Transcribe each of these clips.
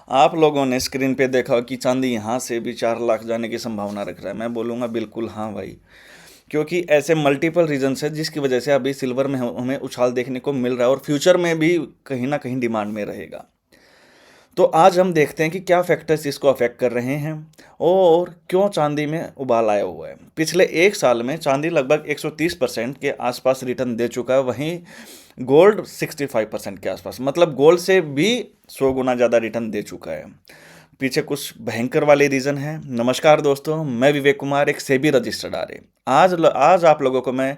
आप लोगों ने स्क्रीन पे देखा कि चांदी यहाँ से भी 4 लाख जाने की संभावना रख रहा है। मैं बोलूँगा बिल्कुल हाँ भाई, क्योंकि ऐसे मल्टीपल रीजंस है जिसकी वजह से अभी सिल्वर में हमें उछाल देखने को मिल रहा है और फ्यूचर में भी कहीं ना कहीं डिमांड में रहेगा। तो आज हम देखते हैं कि क्या फैक्टर्स इसको अफेक्ट कर रहे हैं और क्यों चांदी में उबाल आया हुआ है। पिछले एक साल में चांदी लगभग 130% के आसपास रिटर्न दे चुका है, वहीं गोल्ड 65% के आसपास, मतलब गोल्ड से भी 100 गुना ज़्यादा रिटर्न दे चुका है। पीछे कुछ भयंकर वाले रीज़न हैं। नमस्कार दोस्तों, मैं विवेक कुमार, एक सेबी रजिस्टर्ड आज आप लोगों को मैं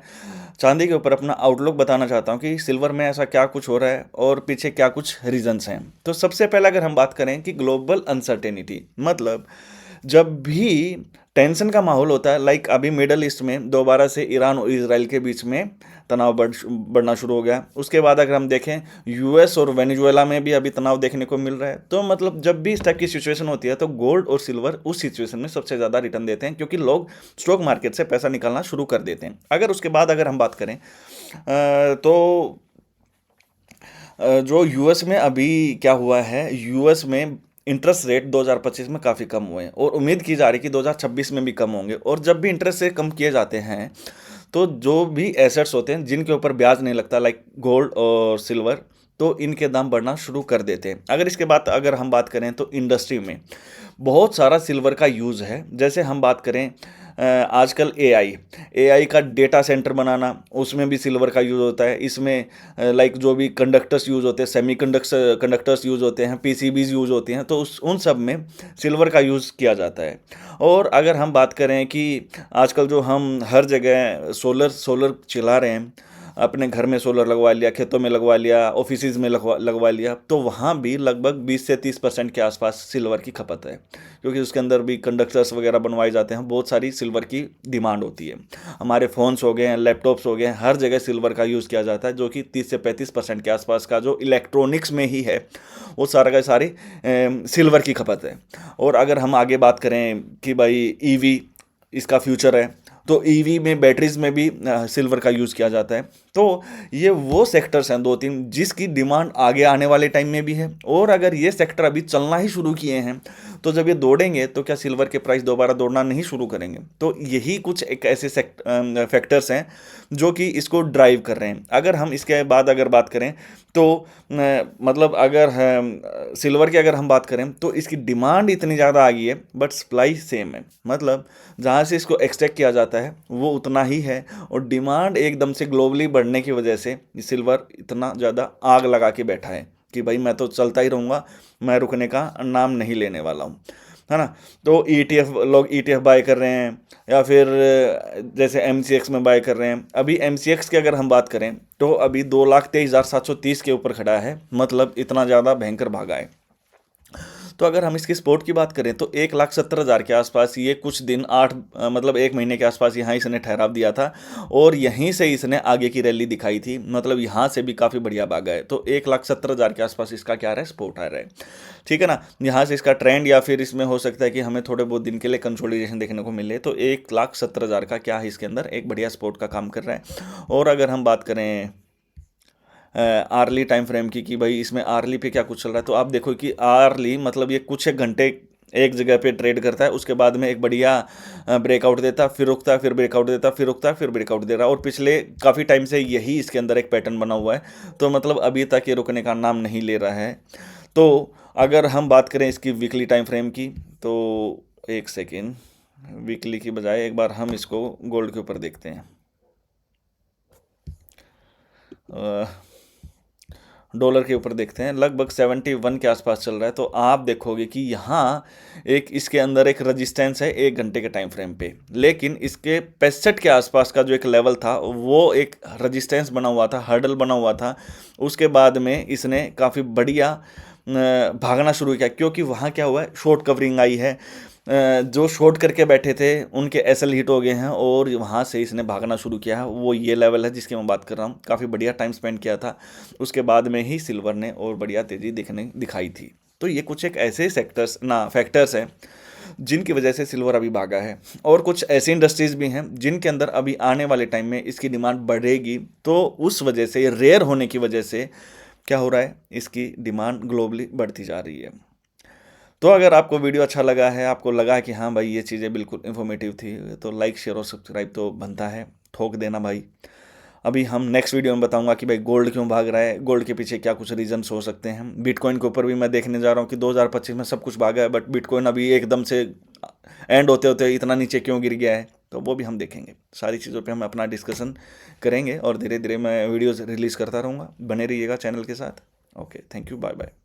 चांदी के ऊपर अपना आउटलुक बताना चाहता हूँ कि सिल्वर में ऐसा क्या कुछ हो रहा है और पीछे क्या कुछ रीजंस हैं। तो सबसे पहले अगर हम बात करें कि ग्लोबल अनसर्टेनिटी, मतलब जब भी टेंशन का माहौल होता है, लाइक अभी मिडल ईस्ट में दोबारा से ईरान और इजराइल के बीच में तनाव बढ़ना शुरू हो गया। उसके बाद अगर हम देखें यूएस और वेनेजुएला में भी अभी तनाव देखने को मिल रहा है। तो मतलब जब भी इस टाइप की सिचुएशन होती है तो गोल्ड और सिल्वर उस सिचुएशन में सबसे ज़्यादा रिटर्न देते हैं, क्योंकि लोग स्टॉक मार्केट से पैसा निकालना शुरू कर देते हैं। अगर उसके बाद अगर हम बात करें तो जो यूएस में अभी क्या हुआ है, यूएस में इंटरेस्ट रेट 2025 में काफ़ी कम हुए हैं और उम्मीद की जा रही है कि 2026 में भी कम होंगे। और जब भी इंटरेस्ट रेट कम किए जाते हैं तो जो भी एसेट्स होते हैं जिनके ऊपर ब्याज नहीं लगता, लाइक गोल्ड और सिल्वर, तो इनके दाम बढ़ना शुरू कर देते हैं। अगर इसके बाद अगर हम बात करें तो इंडस्ट्री में बहुत सारा सिल्वर का यूज़ है। जैसे हम बात करें आजकल एआई का डेटा सेंटर बनाना, उसमें भी सिल्वर का यूज़ होता है। इसमें लाइक जो भी कंडक्टर्स यूज़ होते हैं, सेमी कंडक्टर्स यूज़ होते हैं, पीसीबीज यूज़ होती हैं, तो उन सब में सिल्वर का यूज़ किया जाता है। और अगर हम बात करें कि आजकल जो हम हर जगह सोलर सोलर चला रहे हैं, अपने घर में सोलर लगवा लिया, खेतों में लगवा लिया, ऑफिसेज में लगवा लिया, तो वहाँ भी लगभग 20 से 30% के आसपास सिल्वर की खपत है, क्योंकि उसके अंदर भी कंडक्टर्स वगैरह बनवाए जाते हैं। बहुत सारी सिल्वर की डिमांड होती है। हमारे फ़ोन्स हो गए हैं, लैपटॉप्स हो गए हैं, हर जगह सिल्वर का यूज़ किया जाता है, जो कि 30 से 35% के आसपास का जो इलेक्ट्रॉनिक्स में ही है, वो सारा का सारी सिल्वर की खपत है। और अगर हम आगे बात करें कि भाई ईवी इसका फ्यूचर है, तो ईवी में बैटरीज में भी सिल्वर का यूज़ किया जाता है। तो ये वो सेक्टर्स हैं 2-3 जिसकी डिमांड आगे आने वाले टाइम में भी है। और अगर ये सेक्टर अभी चलना ही शुरू किए हैं तो जब ये दौड़ेंगे तो क्या सिल्वर के प्राइस दोबारा दौड़ना नहीं शुरू करेंगे? तो यही कुछ एक ऐसे फैक्टर्स हैं जो कि इसको ड्राइव कर रहे हैं। अगर हम इसके बाद अगर बात करें तो मतलब अगर सिल्वर की अगर हम बात करें तो इसकी डिमांड इतनी ज़्यादा आ गई है बट सप्लाई सेम है। मतलब जहाँ से इसको एक्सट्रैक्ट किया जाता है वो उतना ही है, और डिमांड एकदम से ग्लोबली बढ़ने की वजह से सिल्वर इतना ज़्यादा आग लगा के बैठा है कि भाई मैं तो चलता ही रहूँगा, मैं रुकने का नाम नहीं लेने वाला हूँ, है ना। तो लोग ईटीएफ बाय कर रहे हैं, या फिर जैसे एमसीएक्स में बाय कर रहे हैं। अभी एमसीएक्स की अगर हम बात करें तो अभी 2,23,730 के ऊपर खड़ा है, मतलब इतना ज़्यादा भयंकर भागा है। तो अगर हम इसकी सपोर्ट की बात करें तो 1,70,000 के आसपास ये कुछ दिन मतलब 1 महीने के आसपास यहाँ इसने ठहराव दिया था, और यहीं से इसने आगे की रैली दिखाई थी। मतलब यहाँ से भी काफ़ी बढ़िया भागा है। तो 1,70,000 के आसपास इसका क्या रहा है, सपोर्ट आ रहा है, ठीक है ना। यहाँ से इसका ट्रेंड या फिर इसमें हो सकता है कि हमें थोड़े बहुत दिन के लिए कंसोलिडेशन देखने को मिले। तो 1,70,000 का क्या है, इसके अंदर एक बढ़िया सपोर्ट का काम कर रहा है। और अगर हम बात करें आर्ली टाइम फ्रेम की कि भाई इसमें आर्ली पे क्या कुछ चल रहा है, तो आप देखो कि आर्ली मतलब ये कुछ एक घंटे एक जगह पे ट्रेड करता है, उसके बाद में एक बढ़िया ब्रेकआउट देता, फिर रुकता, फिर ब्रेकआउट देता, फिर रुकता, फिर ब्रेकआउट दे रहा। और पिछले काफ़ी टाइम से यही इसके अंदर एक पैटर्न बना हुआ है। तो मतलब अभी तक ये रुकने का नाम नहीं ले रहा है। तो अगर हम बात करें इसकी वीकली टाइम फ्रेम की, तो एक सेकेंड, वीकली की बजाय एक बार हम इसको गोल्ड के ऊपर देखते हैं। डॉलर के ऊपर देखते हैं, लगभग 71 के आसपास चल रहा है। तो आप देखोगे कि यहाँ एक इसके अंदर एक रजिस्टेंस है 1 घंटे के टाइम फ्रेम पे, लेकिन इसके 65 के आसपास का जो एक लेवल था वो एक रजिस्टेंस बना हुआ था, हर्डल बना हुआ था। उसके बाद में इसने काफ़ी बढ़िया भागना शुरू किया, क्योंकि वहाँ क्या हुआ है, शॉर्ट कवरिंग आई है। जो शॉर्ट करके बैठे थे उनके एसएल हिट हो गए हैं, और वहाँ से इसने भागना शुरू किया है। वो ये लेवल है जिसकी मैं बात कर रहा हूँ। काफ़ी बढ़िया टाइम स्पेंड किया था, उसके बाद में ही सिल्वर ने और बढ़िया तेज़ी दिखाई थी। तो ये कुछ एक ऐसे फैक्टर्स हैं जिनकी वजह से सिल्वर अभी भागा है। और कुछ ऐसी इंडस्ट्रीज़ भी हैं जिनके अंदर अभी आने वाले टाइम में इसकी डिमांड बढ़ेगी। तो उस वजह से, रेयर होने की वजह से क्या हो रहा है, इसकी डिमांड ग्लोबली बढ़ती जा रही है। तो अगर आपको वीडियो अच्छा लगा है, आपको लगा कि हाँ भाई ये चीज़ें बिल्कुल इन्फॉर्मेटिव थी, तो लाइक शेयर और सब्सक्राइब तो बनता है, ठोक देना भाई। अभी हम नेक्स्ट वीडियो में बताऊंगा कि भाई गोल्ड क्यों भाग रहा है, गोल्ड के पीछे क्या कुछ रीजंस हो सकते हैं। बिटकॉइन के ऊपर भी मैं देखने जा रहा हूँ कि 2025 में सब कुछ भागा है, बट बिटकॉइन अभी एकदम से एंड होते होते इतना नीचे क्यों गिर गया है, तो वो भी हम देखेंगे। सारी चीज़ों पे हम अपना डिस्कशन करेंगे और धीरे धीरे मैं वीडियोज़ रिलीज़ करता रहूँगा। बने रहिएगा चैनल के साथ। Okay, thank you, bye bye.